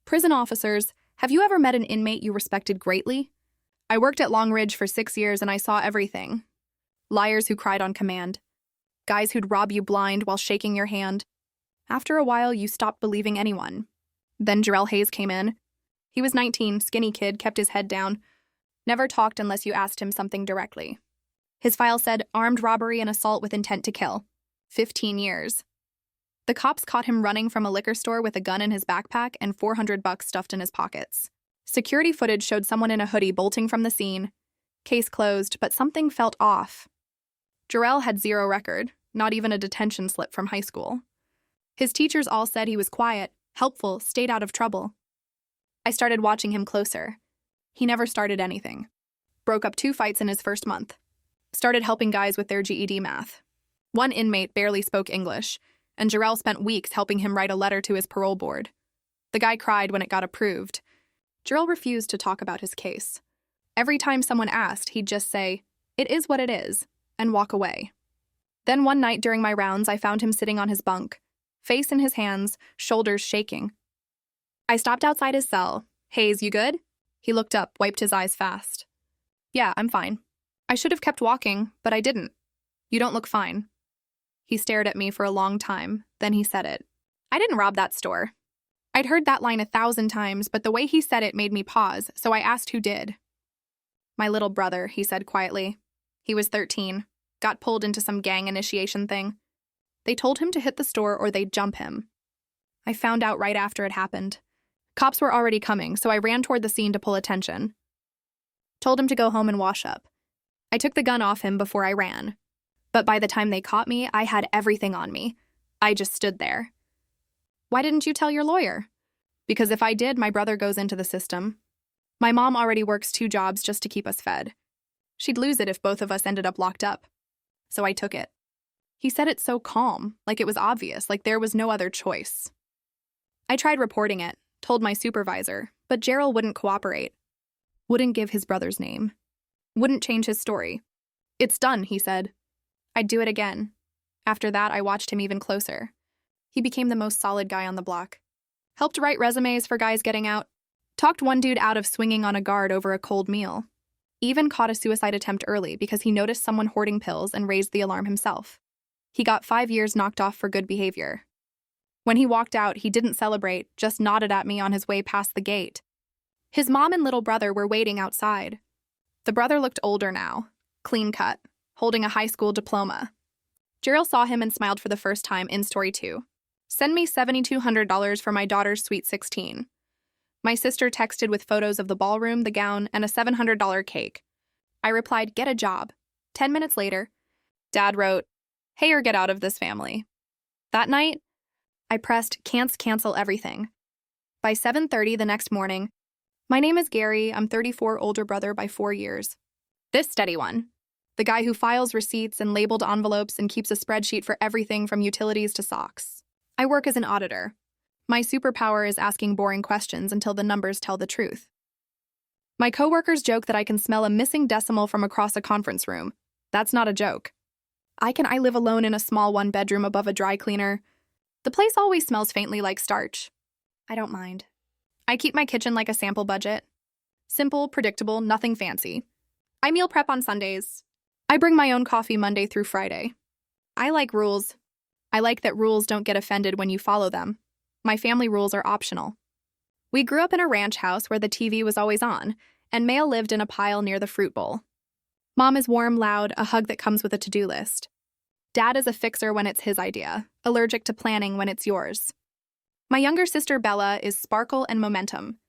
Prison officers, have you ever met an inmate you respected greatly? I worked at Long Ridge for 6 years and I saw everything. Liars who cried on command. Guys who'd rob you blind while shaking your hand. After a while, you stopped believing anyone. Then Jarrell Hayes came in. He was 19, skinny kid, kept his head down. Never talked unless you asked him something directly. His file said armed robbery and assault with intent to kill. 15 years. The cops caught him running from a liquor store with a gun in his backpack and $400 stuffed in his pockets. Security footage showed someone in a hoodie bolting from the scene. Case closed, but something felt off. Jarrell had zero record, not even a detention slip from high school. His teachers all said he was quiet, helpful, stayed out of trouble. I started watching him closer. He never started anything. Broke up 2 fights in his first month. Started helping guys with their GED math. One inmate barely spoke English, and Jarrell spent weeks helping him write a letter to his parole board. The guy cried when it got approved. Jarrell refused to talk about his case. Every time someone asked, he'd just say, "It is what it is," and walk away. Then one night during my rounds, I found him sitting on his bunk, face in his hands, shoulders shaking. I stopped outside his cell. "Hayes, you good?" He looked up, wiped his eyes fast. "Yeah, I'm fine. I should have kept walking, but I didn't. You don't look fine." He stared at me for a long time, then he said it. "I didn't rob that store." I'd heard that line 1,000 times, but the way he said it made me pause, so I asked who did. "My little brother," he said quietly. He was 13, got pulled into some gang initiation thing. They told him to hit the store or they'd jump him. I found out right after it happened. Cops were already coming, so I ran toward the scene to pull attention. Told him to go home and wash up. I took the gun off him before I ran. But by the time they caught me, I had everything on me. I just stood there. "Why didn't you tell your lawyer?" "Because if I did, my brother goes into the system. My mom already works 2 jobs just to keep us fed. She'd lose it if both of us ended up locked up. So I took it." He said it so calm, like it was obvious, like there was no other choice. I tried reporting it, told my supervisor, but Jarrell wouldn't cooperate. Wouldn't give his brother's name. Wouldn't change his story. "It's done," he said. I'd do it again. After that, I watched him even closer. He became the most solid guy on the block. Helped write resumes for guys getting out. Talked one dude out of swinging on a guard over a cold meal. Even caught a suicide attempt early because he noticed someone hoarding pills and raised the alarm himself. He got 5 years knocked off for good behavior. When he walked out, he didn't celebrate, just nodded at me on his way past the gate. His mom and little brother were waiting outside. The brother looked older now, clean cut, holding a high school diploma. Jarrell saw him and smiled for the first time in story 2. "Send me $7,200 for my daughter's sweet 16. My sister texted with photos of the ballroom, the gown, and a $700 cake. I replied, "Get a job." 10 minutes later, Dad wrote, "Hey, or get out of this family." That night, I pressed can't cancel everything. By 7:30 the next morning, "My name is Gary. I'm 34, older brother by 4 years. This steady one. The guy who files receipts and labeled envelopes and keeps a spreadsheet for everything from utilities to socks. I work as an auditor. My superpower is asking boring questions until the numbers tell the truth. My coworkers joke that I can smell a missing decimal from across a conference room. That's not a joke. I live alone in a small 1-bedroom above a dry cleaner. The place always smells faintly like starch. I don't mind. I keep my kitchen like a sample budget. Simple, predictable, nothing fancy. I meal prep on Sundays. I bring my own coffee Monday through Friday. I like rules. I like that rules don't get offended when you follow them. My family rules are optional. We grew up in a ranch house where the TV was always on, and mail lived in a pile near the fruit bowl. Mom is warm, loud, a hug that comes with a to-do list. Dad is a fixer when it's his idea, allergic to planning when it's yours. My younger sister Bella is sparkle and momentum.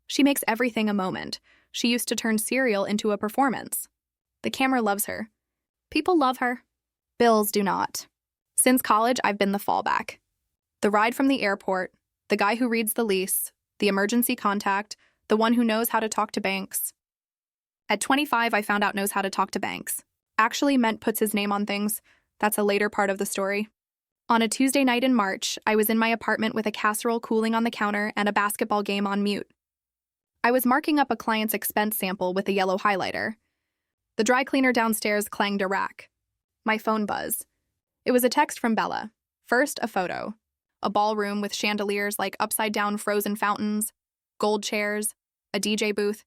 She makes everything a moment. She used to turn cereal into a performance. The camera loves her. People love her. Bills do not. Since college, I've been the fallback. The ride from the airport, the guy who reads the lease, the emergency contact, the one who knows how to talk to banks. At 25, I found out knows how to talk to banks. Actually meant puts his name on things. That's a later part of the story. On a Tuesday night in March, I was in my apartment with a casserole cooling on the counter and a basketball game on mute. I was marking up a client's expense sample with a yellow highlighter. The dry cleaner downstairs clanged a rack. My phone buzzed. It was a text from Bella. First, a photo. A ballroom with chandeliers like upside-down frozen fountains. gold chairs, a DJ booth,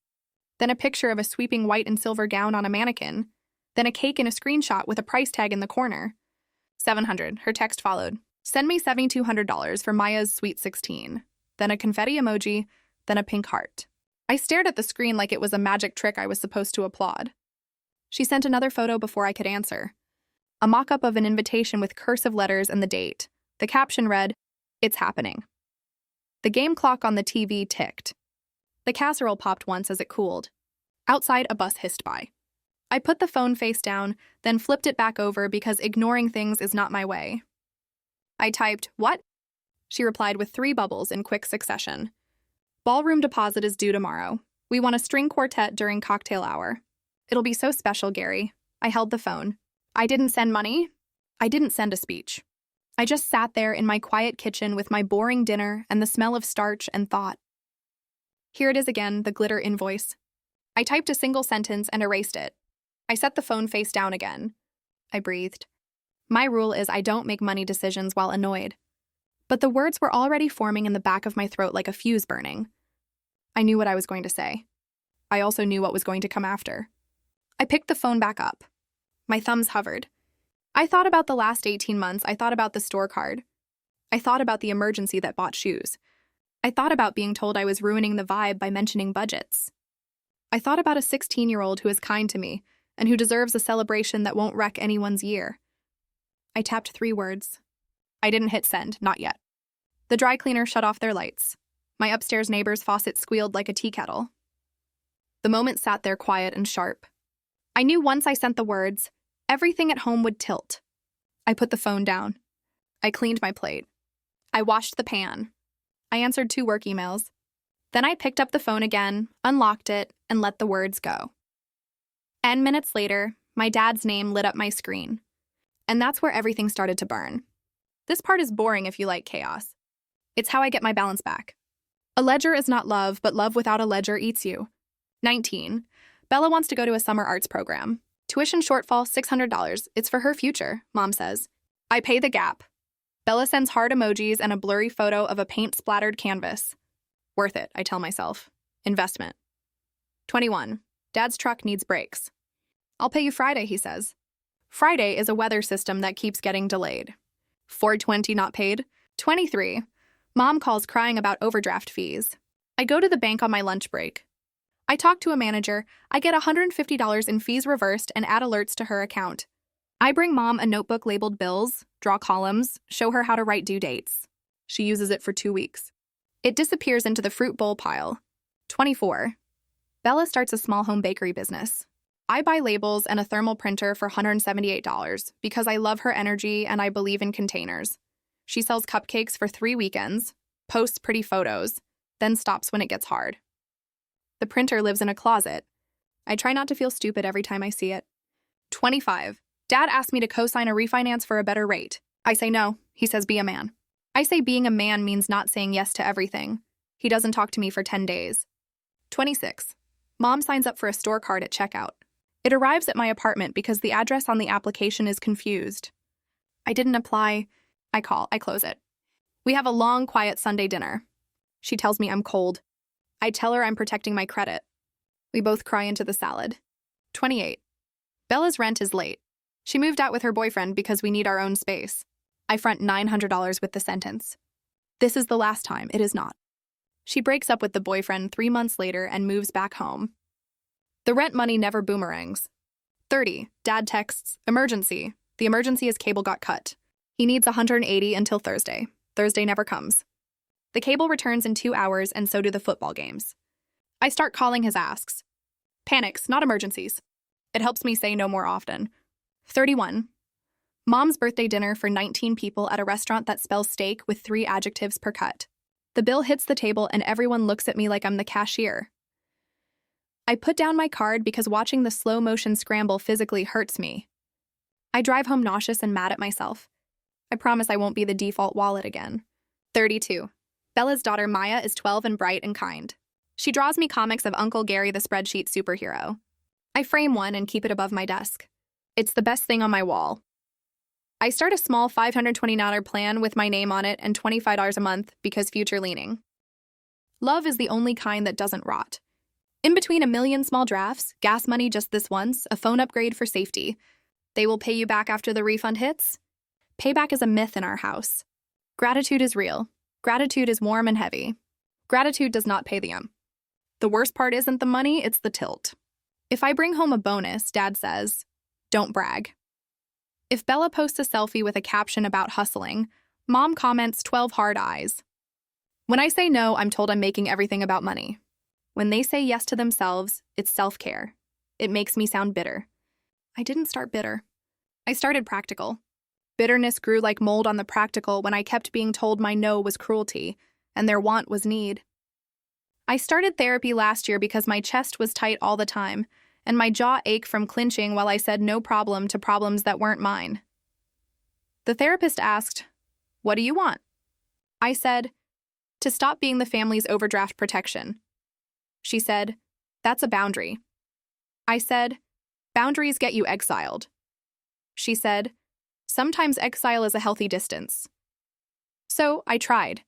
then a picture of a sweeping white and silver gown on a mannequin, then a cake in a screenshot with a price tag in the corner. 700, her text followed. Send me $7,200 for Maya's Sweet 16. Then a confetti emoji, then a pink heart. I stared at the screen like it was a magic trick I was supposed to applaud. She sent another photo before I could answer. A mock-up of an invitation with cursive letters and the date. The caption read, "It's happening." The game clock on the TV ticked. The casserole popped once as it cooled. Outside, a bus hissed by. I put the phone face down, then flipped it back over because ignoring things is not my way. I typed, "What?" She replied with 3 bubbles in quick succession. "Ballroom deposit is due tomorrow. We want a string quartet during cocktail hour. It'll be so special, Gary." I held the phone. I didn't send money. I didn't send a speech. I just sat there in my quiet kitchen with my boring dinner and the smell of starch and thought. Here it is again, the glitter invoice. I typed a single sentence and erased it. I set the phone face down again. I breathed. My rule is I don't make money decisions while annoyed. But the words were already forming in the back of my throat like a fuse burning. I knew what I was going to say. I also knew what was going to come after. I picked the phone back up. My thumbs hovered. I thought about the last 18 months. I thought about the store card. I thought about the emergency that bought shoes. I thought about being told I was ruining the vibe by mentioning budgets. I thought about a 16-year-old who is kind to me and who deserves a celebration that won't wreck anyone's year. I tapped 3 words. I didn't hit send, not yet. The dry cleaner shut off their lights. My upstairs neighbor's faucet squealed like a tea kettle. The moment sat there quiet and sharp. I knew once I sent the words, everything at home would tilt. I put the phone down. I cleaned my plate. I washed the pan. I answered 2 work emails. Then I picked up the phone again, unlocked it, and let the words go. 10 minutes later, my dad's name lit up my screen. And that's where everything started to burn. This part is boring if you like chaos. It's how I get my balance back. A ledger is not love, but love without a ledger eats you. 19. Bella wants to go to a summer arts program. Tuition shortfall $600. It's for her future, Mom says. I pay the gap. Bella sends heart emojis and a blurry photo of a paint-splattered canvas. Worth it, I tell myself. Investment. 21. Dad's truck needs brakes. I'll pay you Friday, he says. Friday is a weather system that keeps getting delayed. 420 not paid. 23. Mom calls crying about overdraft fees. I go to the bank on my lunch break. I talk to a manager. I get $150 in fees reversed and add alerts to her account. I bring Mom a notebook labeled bills, draw columns, show her how to write due dates. She uses it for 2 weeks. It disappears into the fruit bowl pile. 24. Bella starts a small home bakery business. I buy labels and a thermal printer for $178 because I love her energy and I believe in containers. She sells cupcakes for 3 weekends, posts pretty photos, then stops when it gets hard. The printer lives in a closet. I try not to feel stupid every time I see it. 25. Dad asked me to co-sign a refinance for a better rate. I say no. He says be a man. I say being a man means not saying yes to everything. He doesn't talk to me for 10 days. 26. Mom signs up for a store card at checkout. It arrives at my apartment because the address on the application is confused. I didn't apply. I close it. We have a long, quiet Sunday dinner. She tells me I'm cold. I tell her I'm protecting my credit. We both cry into the salad. 28. Bella's rent is late. She moved out with her boyfriend because we need our own space. I front $900 with the sentence. This is the last time, it is not. She breaks up with the boyfriend 3 months later and moves back home. The rent money never boomerangs. 30. Dad texts, emergency. The emergency is cable got cut. He needs $180 until Thursday. Thursday never comes. The cable returns in 2 hours and so do the football games. I start calling his asks. Panics, not emergencies. It helps me say no more often. 31. Mom's birthday dinner for 19 people at a restaurant that spells steak with 3 adjectives per cut. The bill hits the table and everyone looks at me like I'm the cashier. I put down my card because watching the slow-motion scramble physically hurts me. I drive home nauseous and mad at myself. I promise I won't be the default wallet again. 32. Bella's daughter Maya is 12 and bright and kind. She draws me comics of Uncle Gary the spreadsheet superhero. I frame one and keep it above my desk. It's the best thing on my wall. I start a small $520 plan with my name on it and $25 a month because future leaning. Love is the only kind that doesn't rot. In between a million small drafts, gas money just this once, a phone upgrade for safety. They will pay you back after the refund hits? Payback is a myth in our house. Gratitude is real. Gratitude is warm and heavy. Gratitude does not pay the. The worst part isn't the money, it's the tilt. If I bring home a bonus, Dad says, don't brag. If Bella posts a selfie with a caption about hustling, Mom comments 12 hard eyes. When I say no, I'm told I'm making everything about money. When they say yes to themselves, it's self-care. It makes me sound bitter. I didn't start bitter. I started practical. Bitterness grew like mold on the practical when I kept being told my no was cruelty and their want was need. I started therapy last year because my chest was tight all the time and my jaw ached from clinching while I said no problem to problems that weren't mine. The therapist asked, "What do you want?" I said, "To stop being the family's overdraft protection." She said, "That's a boundary." I said, "Boundaries get you exiled." She said, "Sometimes exile is a healthy distance." So I tried.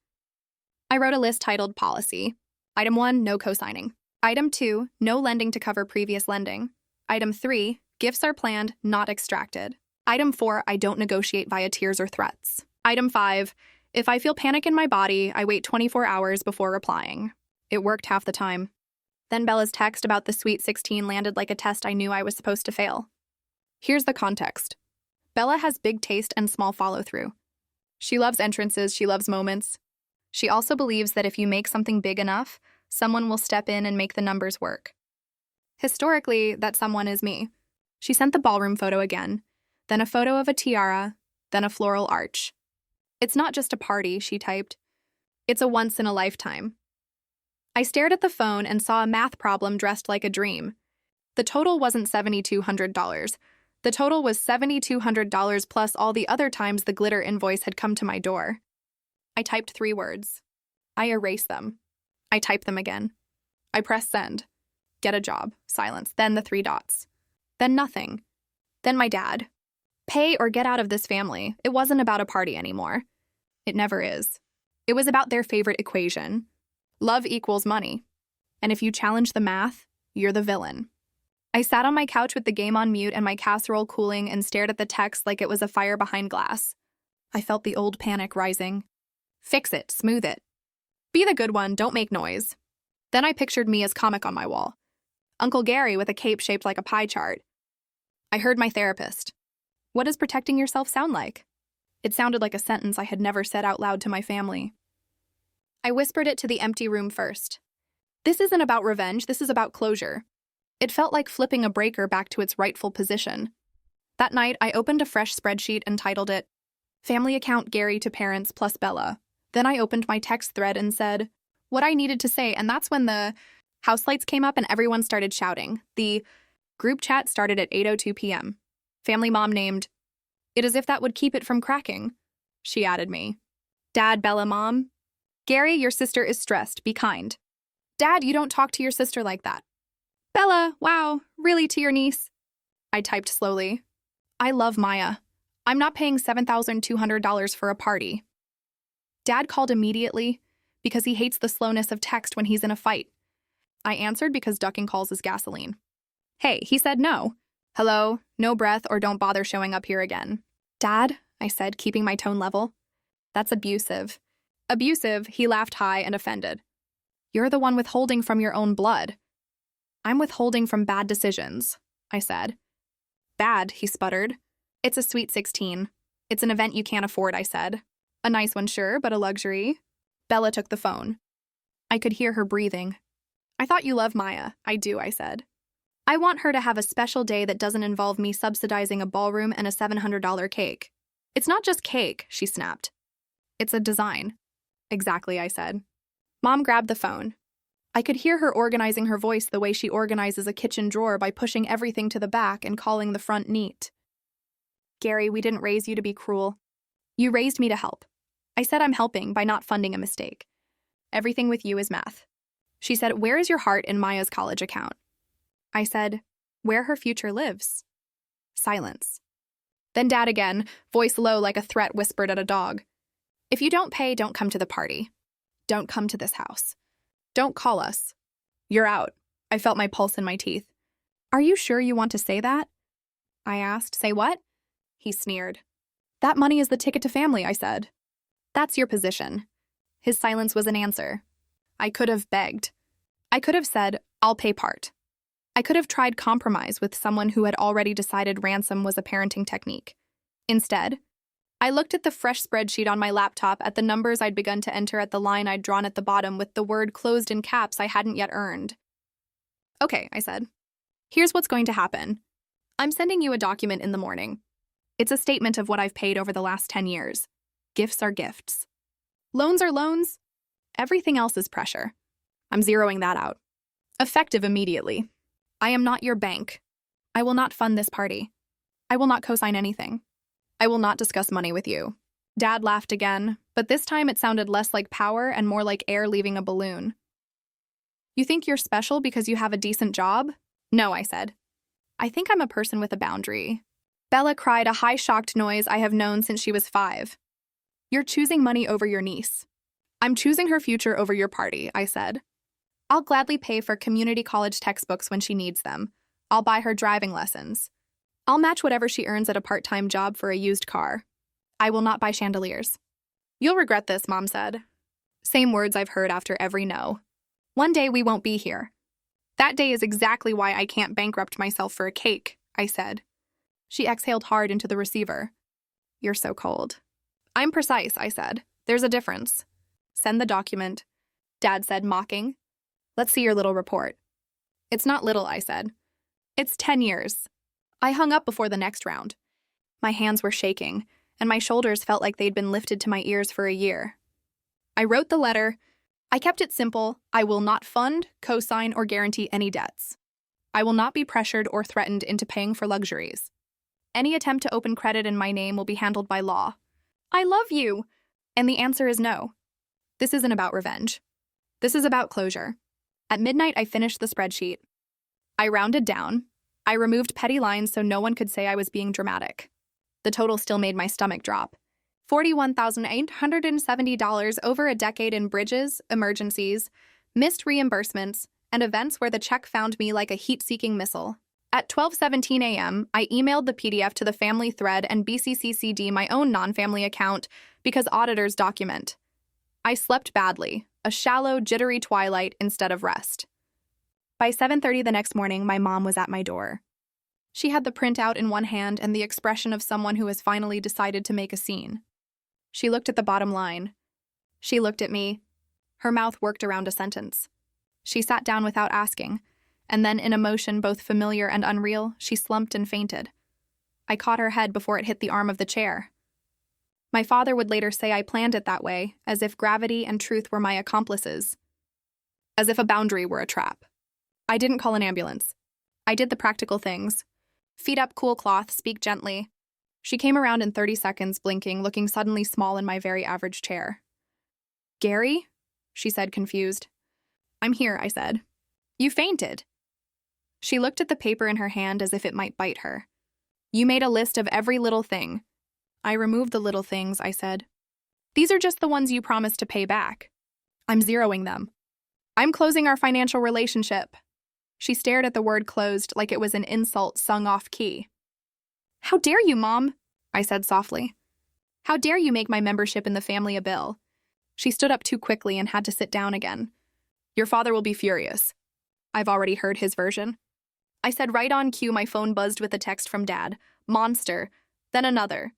I wrote a list titled Policy. Item 1, no co-signing. Item 2, no lending to cover previous lending. Item 3, gifts are planned, not extracted. Item 4, I don't negotiate via tears or threats. Item 5, if I feel panic in my body, I wait 24 hours before replying. It worked half the time. Then Bella's text about the Sweet 16 landed like a test I knew I was supposed to fail. Here's the context. Bella has big taste and small follow-through. She loves entrances, she loves moments. She also believes that if you make something big enough, someone will step in and make the numbers work. Historically, that someone is me. She sent the ballroom photo again, then a photo of a tiara, then a floral arch. It's not just a party, she typed. It's a once-in-a-lifetime. I stared at the phone and saw a math problem dressed like a dream. The total wasn't $7,200. The total was $7,200 plus all the other times the glitter invoice had come to my door. I typed 3 words. I erased them. I typed them again. I pressed send. Get a job. Silence. Then the 3 dots. Then nothing. Then my dad. Pay or get out of this family. It wasn't about a party anymore. It never is. It was about their favorite equation. Love equals money. And if you challenge the math, you're the villain. I sat on my couch with the game on mute and my casserole cooling and stared at the text like it was a fire behind glass. I felt the old panic rising. Fix it, smooth it. Be the good one, don't make noise. Then I pictured me as comic on my wall. Uncle Gary with a cape shaped like a pie chart. I heard my therapist. What does protecting yourself sound like? It sounded like a sentence I had never said out loud to my family. I whispered it to the empty room first. This isn't about revenge, this is about closure. It felt like flipping a breaker back to its rightful position. That night, I opened a fresh spreadsheet and titled it, Family Account Gary to Parents plus Bella. Then I opened my text thread and said what I needed to say, and that's when the house lights came up and everyone started shouting. The group chat started at 8:02 p.m. Family mom named, "It as if that would keep it from cracking." She added me. Dad, Bella mom. Gary, your sister is stressed. Be kind. Dad, you don't talk to your sister like that. Bella, wow, really to your niece? I typed slowly. I love Maya. I'm not paying $7,200 for a party. Dad called immediately because he hates the slowness of text when he's in a fight. I answered because ducking calls is gasoline. Hey, he said no. Hello, no breath or don't bother showing up here again. Dad, I said, keeping my tone level. That's abusive. Abusive, he laughed high and offended. You're the one withholding from your own blood. I'm withholding from bad decisions, I said. Bad, he sputtered. It's a Sweet 16. It's an event you can't afford, I said. A nice one, sure, but a luxury. Bella took the phone. I could hear her breathing. I thought you love Maya. I do, I said. I want her to have a special day that doesn't involve me subsidizing a ballroom and a $700 cake. It's not just cake, she snapped. It's a design. Exactly, I said. Mom grabbed the phone. I could hear her organizing her voice the way she organizes a kitchen drawer by pushing everything to the back and calling the front neat. Gary, we didn't raise you to be cruel. You raised me to help. I said I'm helping by not funding a mistake. Everything with you is math. She said, where is your heart in Maya's college account? I said, where her future lives. Silence. Then Dad again, voice low like a threat whispered at a dog. If you don't pay, don't come to the party. Don't come to this house. Don't call us. You're out. I felt my pulse in my teeth. Are you sure you want to say that? I asked. Say what? He sneered. That money is the ticket to family, I said. That's your position. His silence was an answer. I could have begged. I could have said, I'll pay part. I could have tried compromise with someone who had already decided ransom was a parenting technique. Instead, I looked at the fresh spreadsheet on my laptop at the numbers I'd begun to enter at the line I'd drawn at the bottom with the word closed in caps I hadn't yet earned. Okay, I said. Here's what's going to happen. I'm sending you a document in the morning. It's a statement of what I've paid over the last 10 years. Gifts are gifts. Loans are loans. Everything else is pressure. I'm zeroing that out. Effective immediately. I am not your bank. I will not fund this party. I will not co-sign anything. I will not discuss money with you. Dad laughed again, but this time it sounded less like power and more like air leaving a balloon. You think you're special because you have a decent job? No, I said. I think I'm a person with a boundary. Bella cried a high shocked noise I have known since she was 5. You're choosing money over your niece. I'm choosing her future over your party, I said. I'll gladly pay for community college textbooks when she needs them. I'll buy her driving lessons. I'll match whatever she earns at a part-time job for a used car. I will not buy chandeliers. You'll regret this, Mom said. Same words I've heard after every no. One day we won't be here. That day is exactly why I can't bankrupt myself for a cake, I said. She exhaled hard into the receiver. You're so cold. I'm precise, I said. There's a difference. Send the document. Dad said, mocking. Let's see your little report. It's not little, I said. It's 10 years. I hung up before the next round. My hands were shaking, and my shoulders felt like they'd been lifted to my ears for a year. I wrote the letter. I kept it simple. I will not fund, co-sign, or guarantee any debts. I will not be pressured or threatened into paying for luxuries. Any attempt to open credit in my name will be handled by law. I love you! And the answer is no. This isn't about revenge. This is about closure. At midnight, I finished the spreadsheet. I rounded down. I removed petty lines so no one could say I was being dramatic. The total still made my stomach drop. $41,870 over a decade in bridges, emergencies, missed reimbursements, and events where the check found me like a heat-seeking missile. At 12:17 a.m., I emailed the PDF to the family thread and BCCC'd my own non-family account because auditors document. I slept badly, a shallow, jittery twilight instead of rest. By 7:30 the next morning, my mom was at my door. She had the printout in one hand and the expression of someone who has finally decided to make a scene. She looked at the bottom line. She looked at me. Her mouth worked around a sentence. She sat down without asking, and then in a motion both familiar and unreal, she slumped and fainted. I caught her head before it hit the arm of the chair. My father would later say I planned it that way, as if gravity and truth were my accomplices. As if a boundary were a trap. I didn't call an ambulance. I did the practical things. Feet up, cool cloth, speak gently. She came around in 30 seconds, blinking, looking suddenly small in my very average chair. Gary? She said, confused. I'm here, I said. You fainted. She looked at the paper in her hand as if it might bite her. You made a list of every little thing. I removed the little things, I said. These are just the ones you promised to pay back. I'm zeroing them. I'm closing our financial relationship. She stared at the word closed like it was an insult sung off key. How dare you, Mom? I said softly. How dare you make my membership in the family a bill? She stood up too quickly and had to sit down again. Your father will be furious. I've already heard his version. I said right on cue my phone buzzed with a text from Dad. Monster. Then another.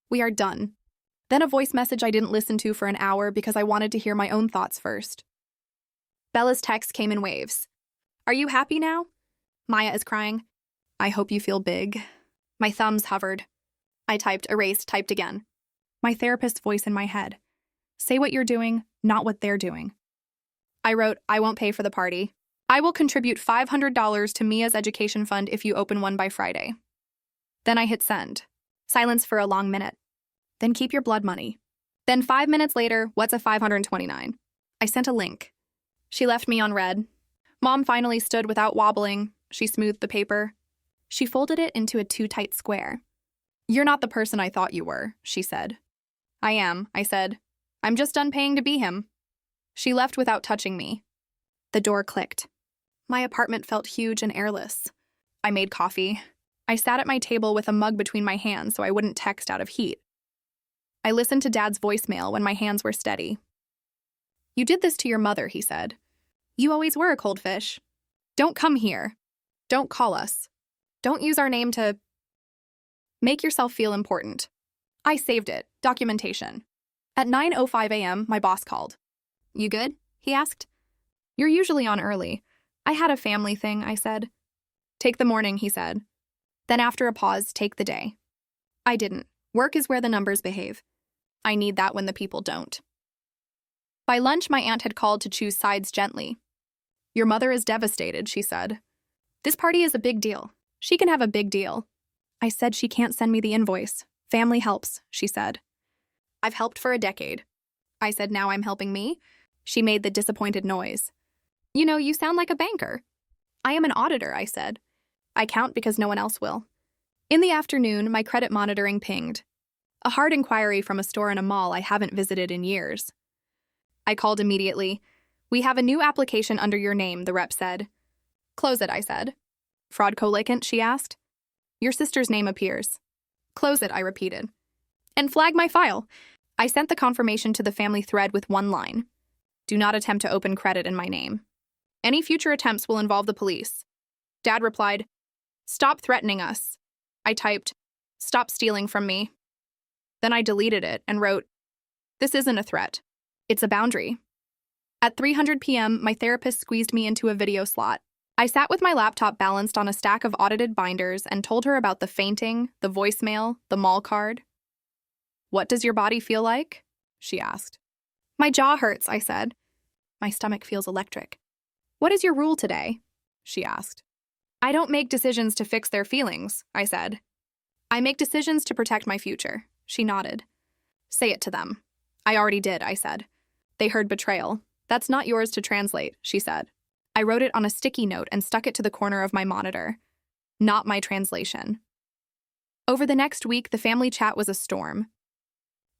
We are done. Then a voice message I didn't listen to for an hour because I wanted to hear my own thoughts first. Bella's text came in waves. Are you happy now? Maya is crying. I hope you feel big. My thumbs hovered. I typed, erased, typed again. My therapist's voice in my head. Say what you're doing, not what they're doing. I wrote, I won't pay for the party. I will contribute $500 to Mia's education fund if you open one by Friday. Then I hit send. Silence for a long minute. Then keep your blood money. Then 5 minutes later, what's a 529? I sent a link. She left me on read. Mom finally stood without wobbling. She smoothed the paper. She folded it into a too-tight square. You're not the person I thought you were, she said. I am, I said. I'm just done paying to be him. She left without touching me. The door clicked. My apartment felt huge and airless. I made coffee. I sat at my table with a mug between my hands so I wouldn't text out of heat. I listened to Dad's voicemail when my hands were steady. "You did this to your mother," he said. "You always were a cold fish. Don't come here. Don't call us. Don't use our name to make yourself feel important." I saved it. Documentation. At 9:05 a.m., my boss called. "You good?" he asked. "You're usually on early." "I had a family thing," I said. "Take the morning," he said. Then after a pause, "Take the day." I didn't. Work is where the numbers behave. I need that when the people don't. By lunch, my aunt had called to choose sides gently. "Your mother is devastated," she said. "This party is a big deal. She can have a big deal." I said she can't send me the invoice. "Family helps," she said. "I've helped for a decade." I said, "Now I'm helping me." She made the disappointed noise. "You know, you sound like a banker." "I am an auditor," I said. "I count because no one else will." In the afternoon, my credit monitoring pinged. A hard inquiry from a store in a mall I haven't visited in years. I called immediately. "We have a new application under your name," the rep said. "Close it," I said. "Fraud colicant?" she asked. "Your sister's name appears." "Close it," I repeated. "And flag my file." I sent the confirmation to the family thread with one line. "Do not attempt to open credit in my name. Any future attempts will involve the police." Dad replied, "Stop threatening us." I typed, "Stop stealing from me." Then I deleted it and wrote, "This isn't a threat. It's a boundary." At 3:00 p.m., my therapist squeezed me into a video slot. I sat with my laptop balanced on a stack of audited binders and told her about the fainting, the voicemail, the mall card. "What does your body feel like?" she asked. "My jaw hurts," I said. "My stomach feels electric." "What is your rule today?" she asked. "I don't make decisions to fix their feelings," I said. "I make decisions to protect my future." She nodded. "Say it to them." "I already did," I said. "They heard betrayal." "That's not yours to translate," she said. I wrote it on a sticky note and stuck it to the corner of my monitor. Not my translation. Over the next week, the family chat was a storm.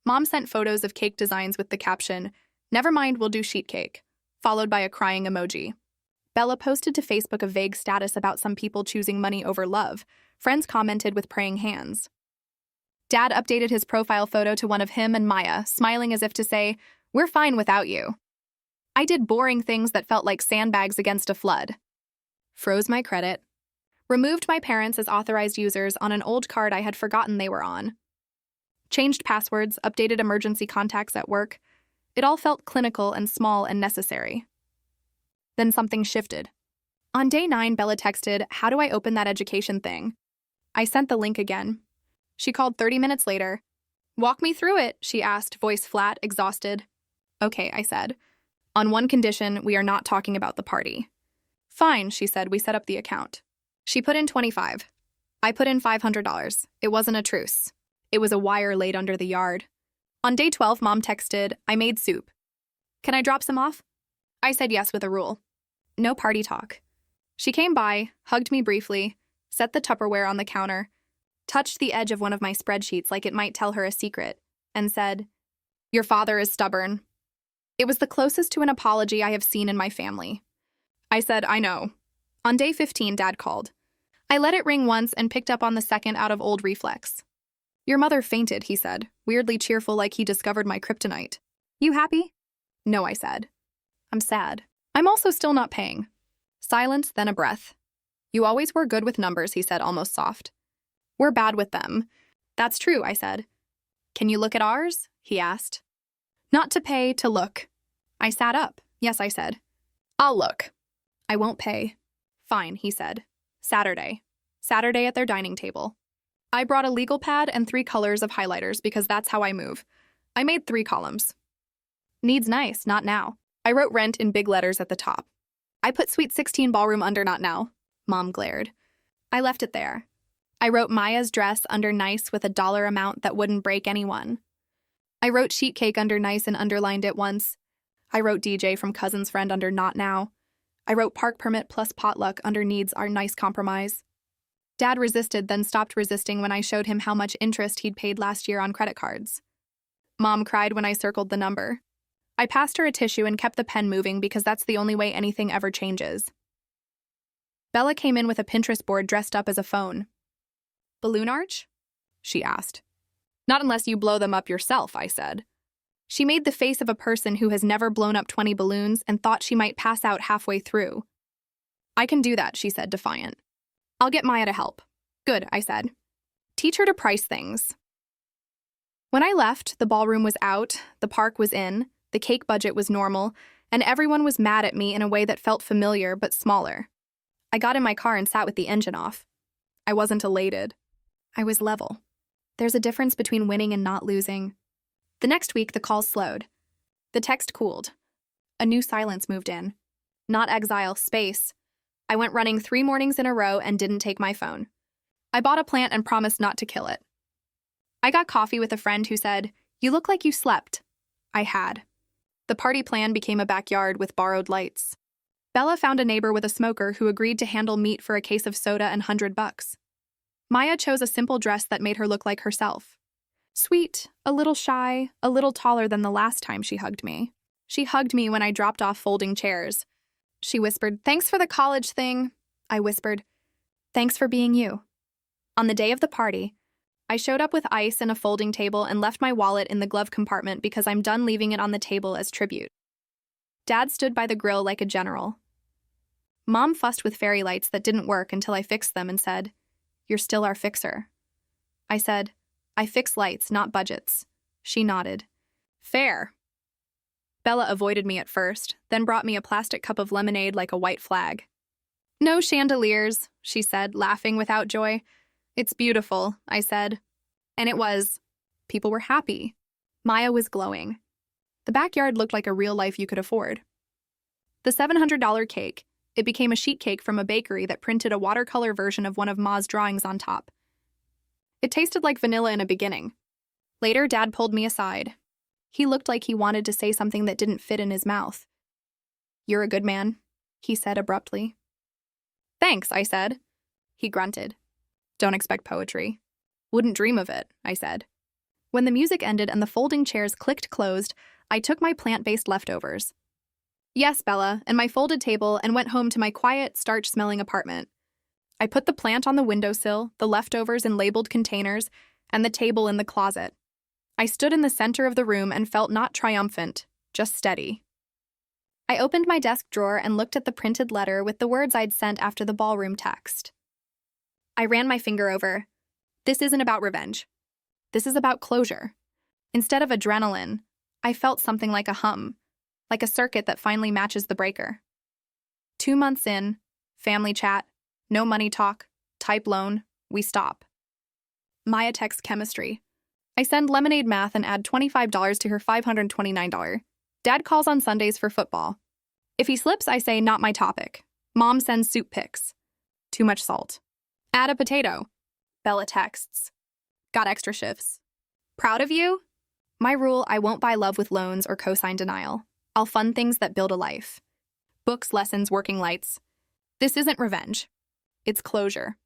Mom sent photos of cake designs with the caption, "Never mind, we'll do sheet cake," followed by a crying emoji. Bella posted to Facebook a vague status about some people choosing money over love. Friends commented with praying hands. Dad updated his profile photo to one of him and Maya, smiling as if to say, "We're fine without you." I did boring things that felt like sandbags against a flood. Froze my credit. Removed my parents as authorized users on an old card I had forgotten they were on. Changed passwords, updated emergency contacts at work. It all felt clinical and small and necessary. Then something shifted. On day 9, Bella texted, "How do I open that education thing?" I sent the link again. She called 30 minutes later. "Walk me through it," she asked, voice flat, exhausted. "Okay," I said. "On one condition, we are not talking about the party." "Fine," she said. We set up the account. She put in $25. I put in $500. It wasn't a truce. It was a wire laid under the yard. On day 12, Mom texted, "I made soup. Can I drop some off?" I said yes with a rule. No party talk. She came by, hugged me briefly, set the Tupperware on the counter, touched the edge of one of my spreadsheets like it might tell her a secret, and said, "Your father is stubborn." It was the closest to an apology I have seen in my family. I said, "I know." On day 15, Dad called. I let it ring once and picked up on the second out of old reflex. "Your mother fainted," he said, weirdly cheerful like he discovered my kryptonite. "You happy?" "No," I said. "I'm sad. I'm also still not paying." Silence, then a breath. "You always were good with numbers," he said, almost soft. "We're bad with them." "That's true," I said. "Can you look at ours?" he asked. Not to pay, to look. I sat up. "Yes," I said. "I'll look." "I won't pay." "Fine," he said. Saturday. Saturday at their dining table. I brought a legal pad and 3 colors of highlighters because that's how I move. I made 3 columns. Needs nice, not now. I wrote rent in big letters at the top. I put Sweet 16 ballroom under not now. Mom glared. I left it there. I wrote Maya's dress under nice with a dollar amount that wouldn't break anyone. I wrote sheet cake under nice and underlined it once. I wrote DJ from cousin's friend under not now. I wrote park permit plus potluck under needs our nice compromise. Dad resisted, then stopped resisting when I showed him how much interest he'd paid last year on credit cards. Mom cried when I circled the number. I passed her a tissue and kept the pen moving because that's the only way anything ever changes. Bella came in with a Pinterest board dressed up as a phone. "Balloon arch?" she asked. "Not unless you blow them up yourself," I said. She made the face of a person who has never blown up 20 balloons and thought she might pass out halfway through. "I can do that," she said, defiant. "I'll get Maya to help." "Good," I said. "Teach her to price things." When I left, the ballroom was out, the park was in, the cake budget was normal, and everyone was mad at me in a way that felt familiar but smaller. I got in my car and sat with the engine off. I wasn't elated. I was level. There's a difference between winning and not losing. The next week, the calls slowed. The text cooled. A new silence moved in. Not exile, space. I went running 3 mornings in a row and didn't take my phone. I bought a plant and promised not to kill it. I got coffee with a friend who said, "You look like you slept." I had. The party plan became a backyard with borrowed lights. Bella found a neighbor with a smoker who agreed to handle meat for a case of soda and $100. Maya chose a simple dress that made her look like herself. Sweet, a little shy, a little taller than the last time she hugged me. She hugged me when I dropped off folding chairs. She whispered, "Thanks for the college thing." I whispered, "Thanks for being you." On the day of the party, I showed up with ice and a folding table and left my wallet in the glove compartment because I'm done leaving it on the table as tribute. Dad stood by the grill like a general. Mom fussed with fairy lights that didn't work until I fixed them and said, "You're still our fixer." I said, "I fix lights, not budgets." She nodded. "Fair." Bella avoided me at first, then brought me a plastic cup of lemonade like a white flag. "No chandeliers," she said, laughing without joy. "It's beautiful," I said. And it was. People were happy. Maya was glowing. The backyard looked like a real life you could afford. The $700 cake, it became a sheet cake from a bakery that printed a watercolor version of one of Ma's drawings on top. It tasted like vanilla in a beginning. Later, Dad pulled me aside. He looked like he wanted to say something that didn't fit in his mouth. "You're a good man," he said abruptly. "Thanks," I said. He grunted. "Don't expect poetry." "Wouldn't dream of it," I said. When the music ended and the folding chairs clicked closed, I took my plant-based leftovers. Yes, Bella, and my folded table and went home to my quiet, starch-smelling apartment. I put the plant on the windowsill, the leftovers in labeled containers, and the table in the closet. I stood in the center of the room and felt not triumphant, just steady. I opened my desk drawer and looked at the printed letter with the words I'd sent after the ballroom text. I ran my finger over. This isn't about revenge. This is about closure. Instead of adrenaline, I felt something like a hum, like a circuit that finally matches the breaker. 2 months in, family chat, no money talk, type loan, we stop. Maya texts chemistry. I send lemonade math and add $25 to her $529. Dad calls on Sundays for football. If he slips, I say, "Not my topic." Mom sends soup pics. Too much salt. Add a potato. Bella texts. Got extra shifts. Proud of you? My rule, I won't buy love with loans or cosign denial. I'll fund things that build a life. Books, lessons, working lights. This isn't revenge. It's closure.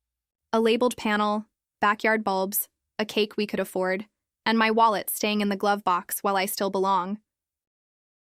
A labeled panel, backyard bulbs, a cake we could afford, and my wallet staying in the glove box while I still belong.